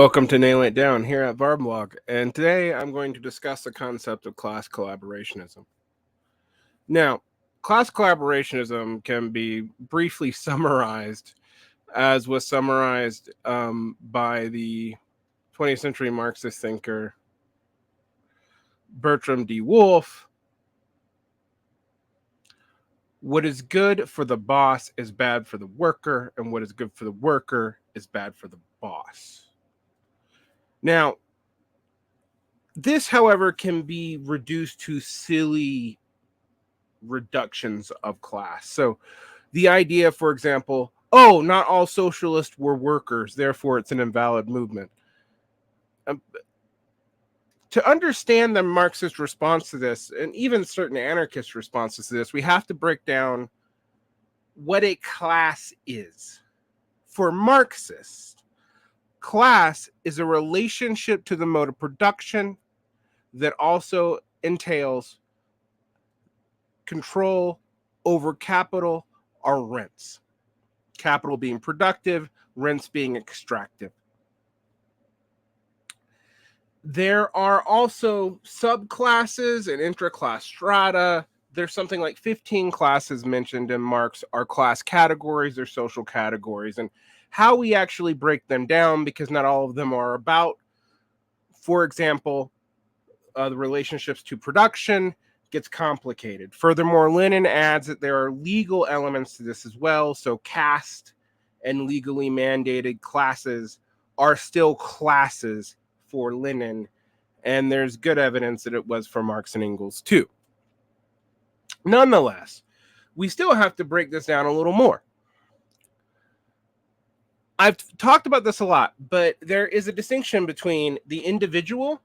Welcome to Nail It Down here at Barblog, and today I'm going to discuss the concept of class collaborationism. Now, class collaborationism can be briefly summarized as was summarized by the 20th century Marxist thinker Bertram D. Wolfe. What is good for the boss is bad for the worker, and what is good for the worker is bad for the boss. Now, this, however, can be reduced to silly reductions of class. So the idea, for example, not all socialists were workers, therefore it's an invalid movement. To understand the Marxist response to this, and even certain anarchist responses to this, we have to break down what a class is. For Marxists, class is a relationship to the mode of production that also entails control over capital or rents. Capital being productive, rents being extractive. There are also subclasses and intra-class strata. There's something like 15 classes mentioned in Marx are class categories or social categories, and how we actually break them down, because not all of them are about, for example, the relationships to production, gets complicated. Furthermore, Lenin adds that there are legal elements to this as well. So caste and legally mandated classes are still classes for Lenin, and there's good evidence that it was for Marx and Engels too. Nonetheless, we still have to break this down a little more. I've talked about this a lot, but there is a distinction between the individual,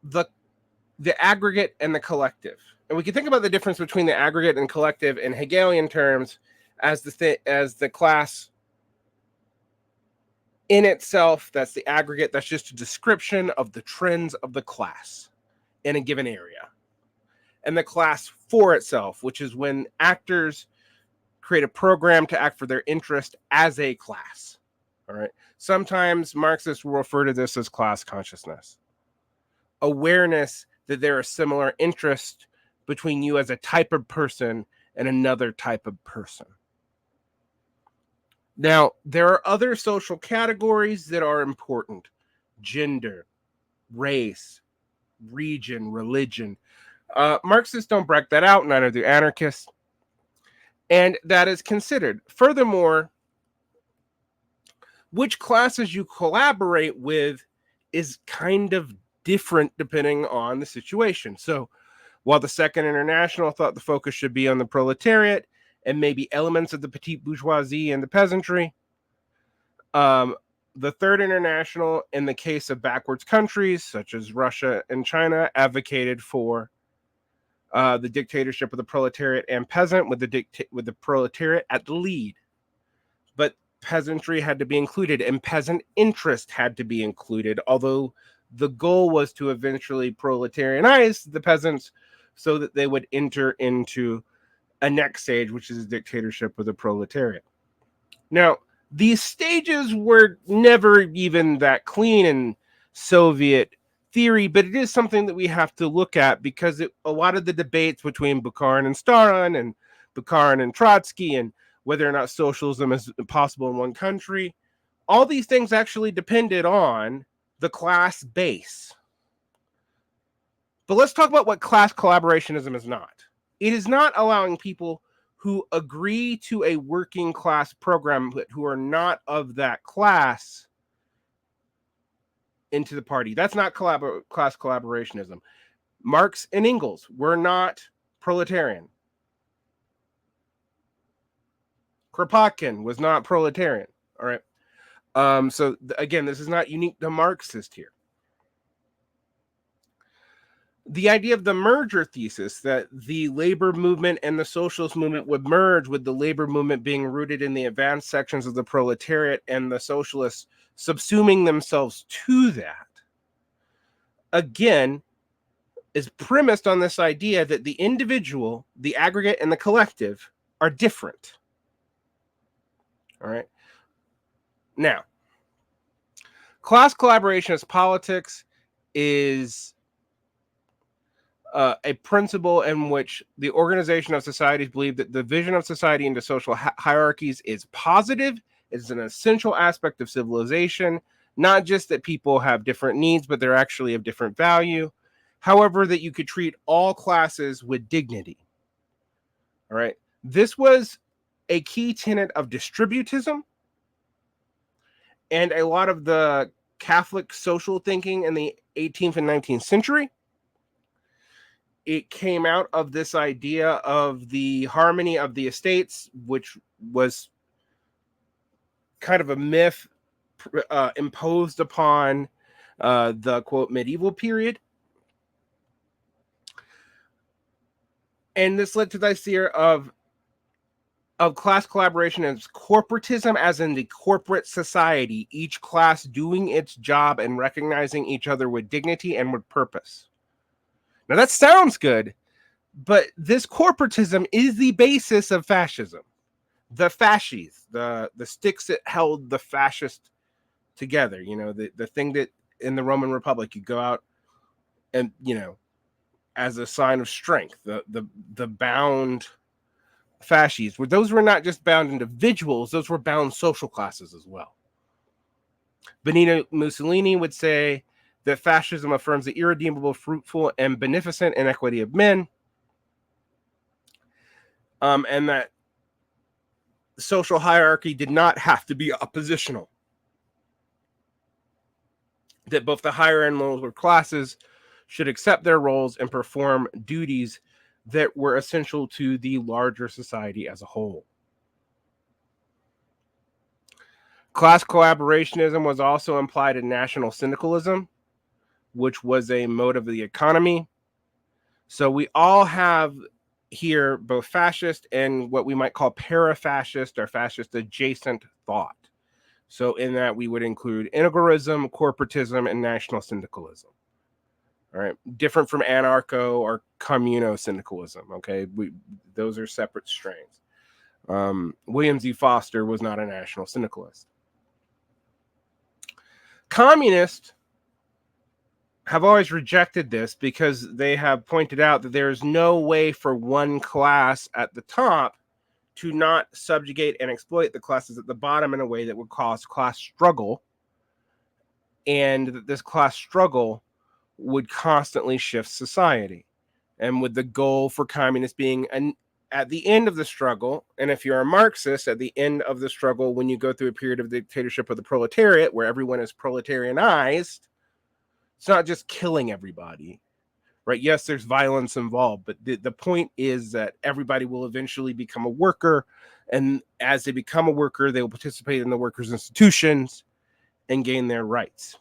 the aggregate, and the collective. And we can think about the difference between the aggregate and collective in Hegelian terms as the class in itself. That's the aggregate. That's just a description of the trends of the class in a given area. And the class for itself, which is when actors create a program to act for their interest as a class. All right. Sometimes Marxists will refer to this as class consciousness. Awareness that there are similar interests between you as a type of person and another type of person. Now, there are other social categories that are important: gender, race, region, religion. Marxists don't break that out, neither do anarchists. And that is considered. Furthermore, which classes you collaborate with is kind of different depending on the situation. So while the Second International thought the focus should be on the proletariat and maybe elements of the petite bourgeoisie and the peasantry, the Third International, in the case of backwards countries such as Russia and China, advocated for the dictatorship of the proletariat and peasant, with the proletariat at the lead. But peasantry had to be included, and peasant interest had to be included, although the goal was to eventually proletarianize the peasants so that they would enter into a next stage, which is a dictatorship of the proletariat. Now, these stages were never even that clean in Soviet theory, but it is something that we have to look at, because a lot of the debates between Bukharin and Stalin and Bukharin and Trotsky and whether or not socialism is possible in one country, all these things actually depended on the class base. But let's talk about what class collaborationism is not. It is not allowing people who agree to a working class program but who are not of that class into the party. That's not class collaborationism. Marx and Engels were not proletarian. Kropotkin was not proletarian. All right. So again, this is not unique to Marxist here. The idea of the merger thesis, that the labor movement and the socialist movement would merge, with the labor movement being rooted in the advanced sections of the proletariat and the socialists subsuming themselves to that, again, is premised on this idea that the individual, the aggregate, and the collective are different. All right. Now, class collaborationist politics is a principle in which the organization of societies believe that the division of society into social hierarchies is positive, is an essential aspect of civilization, not just that people have different needs, but they're actually of different value. However, that you could treat all classes with dignity. All right. This was a key tenet of distributism and a lot of the Catholic social thinking in the 18th and 19th century. It came out of this idea of the harmony of the estates, which was kind of a myth imposed upon the quote medieval period. And this led to the idea of class collaboration as corporatism, as in the corporate society, each class doing its job and recognizing each other with dignity and with purpose. Now that sounds good, but this corporatism is the basis of fascism. The fasces, the sticks that held the fascist together, you know, the thing that in the Roman Republic you go out and, you know, as a sign of strength, the bound fasces, where those were not just bound individuals, those were bound social classes as well. Benito Mussolini would say that fascism affirms the irredeemable, fruitful, and beneficent inequity of men, and that social hierarchy did not have to be oppositional. That both the higher and lower classes should accept their roles and perform duties that were essential to the larger society as a whole. Class collaborationism was also implied in national syndicalism, which was a mode of the economy. So we all have here both fascist and what we might call para-fascist or fascist adjacent thought. So in that we would include integralism, corporatism, and national syndicalism. All right, different from anarcho or communo-syndicalism. Okay, those are separate strains. William Z. Foster was not a national syndicalist. Communists have always rejected this because they have pointed out that there is no way for one class at the top to not subjugate and exploit the classes at the bottom in a way that would cause class struggle, and that this class struggle would constantly shift society. And with the goal for communists being at the end of the struggle, and if you're a Marxist, at the end of the struggle, when you go through a period of dictatorship of the proletariat, where everyone is proletarianized, it's not just killing everybody, right? Yes, there's violence involved, but the point is that everybody will eventually become a worker, and as they become a worker, they will participate in the workers' institutions and gain their rights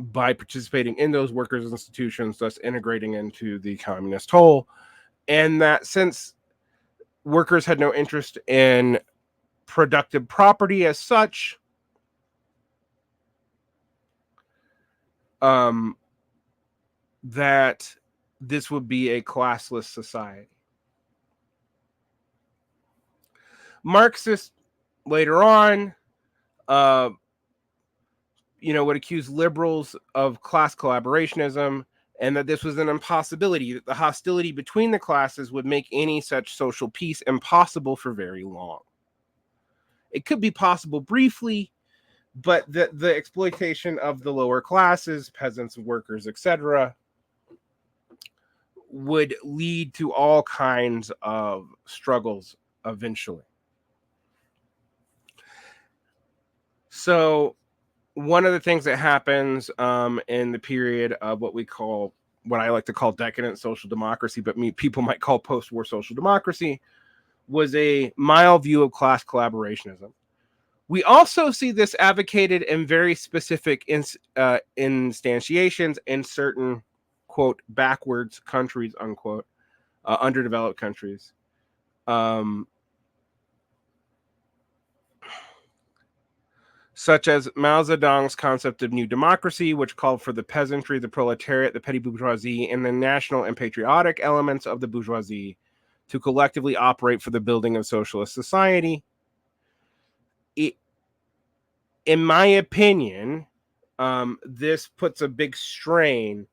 by participating in those workers' institutions, thus integrating into the communist whole. And that since workers had no interest in productive property as such, that this would be a classless society. Marxists later on, would accuse liberals of class collaborationism, and that this was an impossibility, that the hostility between the classes would make any such social peace impossible for very long. It could be possible briefly, but the exploitation of the lower classes, peasants, workers, etc., would lead to all kinds of struggles eventually. So one of the things that happens in the period of what I like to call decadent social democracy, but people might call post-war social democracy, was a mild view of class collaborationism. We also see this advocated in very specific instantiations in certain, quote, backwards countries, unquote, underdeveloped countries. Such as Mao Zedong's concept of new democracy, which called for the peasantry, the proletariat, the petty bourgeoisie, and the national and patriotic elements of the bourgeoisie to collectively operate for the building of socialist society. in my opinion, this puts a big strain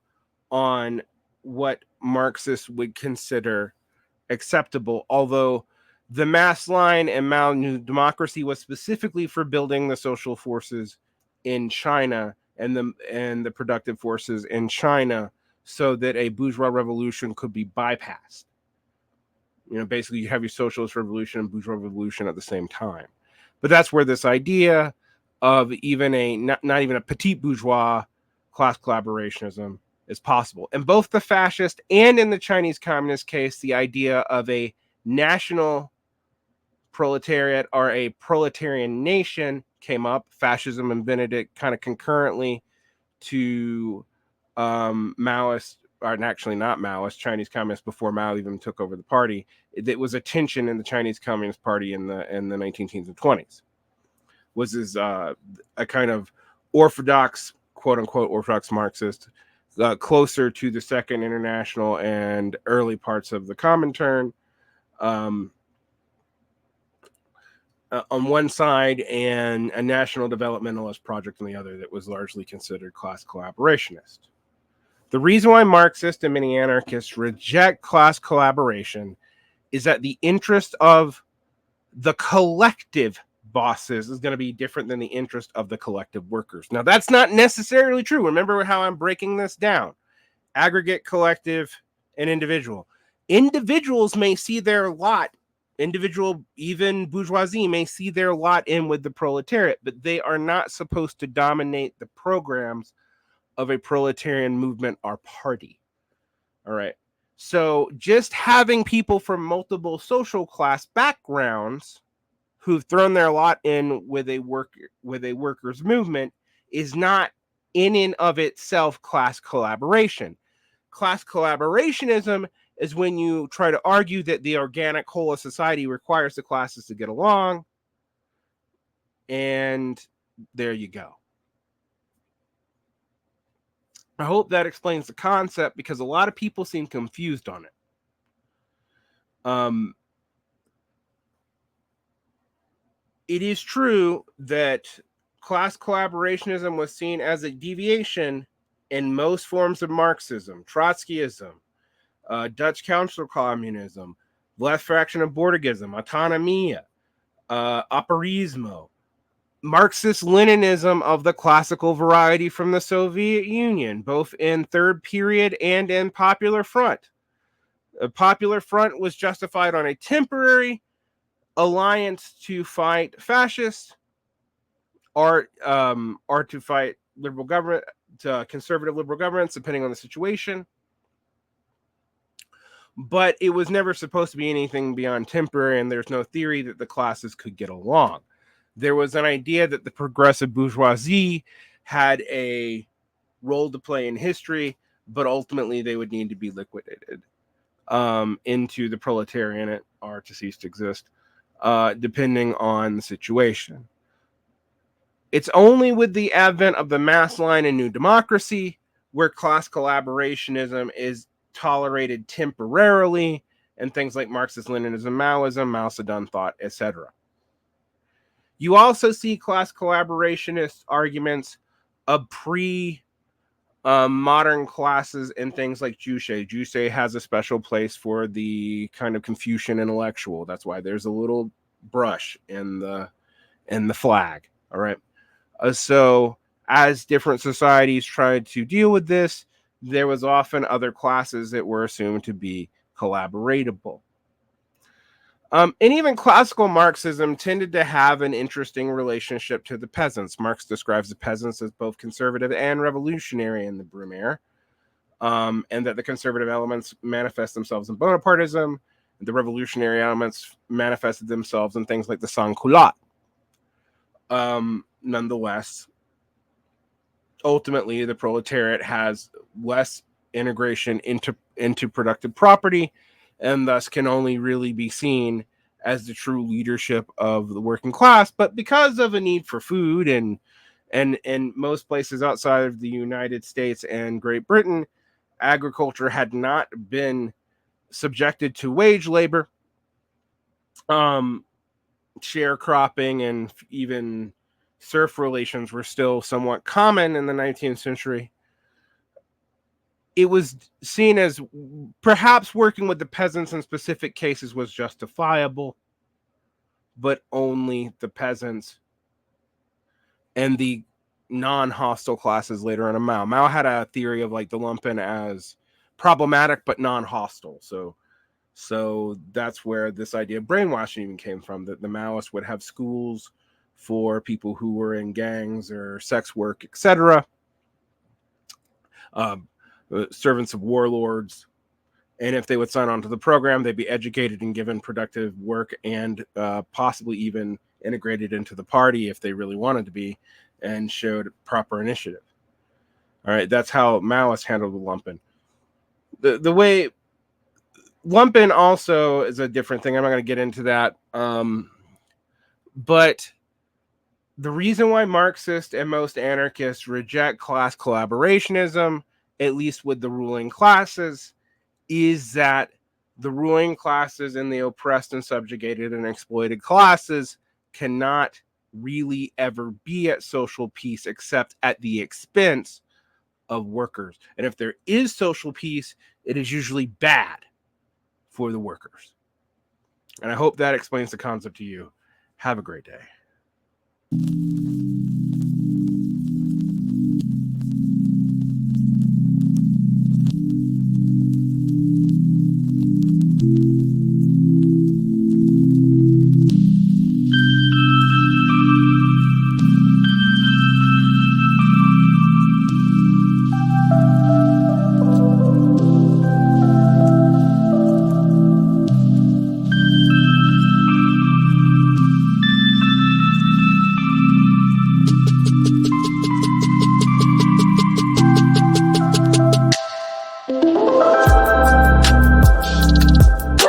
on what Marxists would consider acceptable, although the mass line and Mao New Democracy was specifically for building the social forces in China and the productive forces in China so that a bourgeois revolution could be bypassed. Basically you have your socialist revolution and bourgeois revolution at the same time. But that's where this idea of even not even a petite bourgeois class collaborationism is possible. In both the fascist and in the Chinese communist case, the idea of a national proletariat or a proletarian nation came up. Fascism invented it kind of concurrently to Maoist, or actually not Maoist, Chinese communists before Mao even took over the party. It was a tension in the Chinese Communist Party in the 1910s and 20s. Was this a kind of orthodox, quote unquote, orthodox Marxist, closer to the Second International and early parts of the Comintern on one side, and a national developmentalist project on the other that was largely considered class collaborationist. The reason why Marxists and many anarchists reject class collaboration is that the interest of the collective bosses is going to be different than the interest of the collective workers. Now, that's not necessarily true. Remember how I'm breaking this down. Aggregate, collective, and individual. Individuals may see their lot, even bourgeoisie may see their lot in with the proletariat, but they are not supposed to dominate the programs of a proletarian movement or party. All right. So just having people from multiple social class backgrounds who've thrown their lot in with a workers' movement is not in and of itself class collaboration. Class collaborationism is when you try to argue that the organic whole of society requires the classes to get along, and there you go. I hope that explains the concept, because a lot of people seem confused on it. It is true that class collaborationism was seen as a deviation in most forms of Marxism, Trotskyism, Dutch Council Communism, left fraction of Bordegism, Autonomia, Apparismo, Marxist-Leninism of the classical variety from the Soviet Union, both in Third Period and in Popular Front. The Popular Front was justified on a temporary alliance to fight fascists, or to fight liberal government, conservative liberal governments, depending on the situation. But it was never supposed to be anything beyond temporary, and there's no theory that the classes could get along. There was an idea that the progressive bourgeoisie had a role to play in history, but ultimately they would need to be liquidated into the proletariat or to cease to exist, depending on the situation. It's only with the advent of the mass line and New Democracy where class collaborationism is tolerated temporarily, and things like Marxist-Leninism, Maoism, Mao Zedong thought, etc. You also see class collaborationist arguments of modern classes in things like Juche. Juche has a special place for the kind of Confucian intellectual. That's why there's a little brush in the flag. All right. So as different societies tried to deal with this, there was often other classes that were assumed to be collaboratable. And even classical Marxism tended to have an interesting relationship to the peasants. Marx describes the peasants as both conservative and revolutionary in the Brumaire, and that the conservative elements manifest themselves in Bonapartism, and the revolutionary elements manifested themselves in things like the sans-culotte. Nonetheless, ultimately, the proletariat has less integration into productive property, and thus can only really be seen as the true leadership of the working class. But because of a need for food, and in most places outside of the United States and Great Britain, agriculture had not been subjected to wage labor. sharecropping and even serf relations were still somewhat common in the 19th century, it was seen as perhaps working with the peasants in specific cases was justifiable, but only the peasants and the non-hostile classes later on in Mao. Mao had a theory of like the lumpen as problematic but non-hostile. So that's where this idea of brainwashing even came from, that the Maoists would have schools for people who were in gangs or sex work, etc. Servants of warlords. And if they would sign on to the program, they'd be educated and given productive work and possibly even integrated into the party if they really wanted to be and showed proper initiative. All right, that's how Maoists handled the lumpen. The way lumpen also is a different thing. I'm not going to get into that. But the reason why Marxists and most anarchists reject class collaborationism, at least with the ruling classes, is that the ruling classes and the oppressed and subjugated and exploited classes cannot really ever be at social peace except at the expense of workers. And if there is social peace, it is usually bad for the workers. And I hope that explains the concept to you. Have a great day.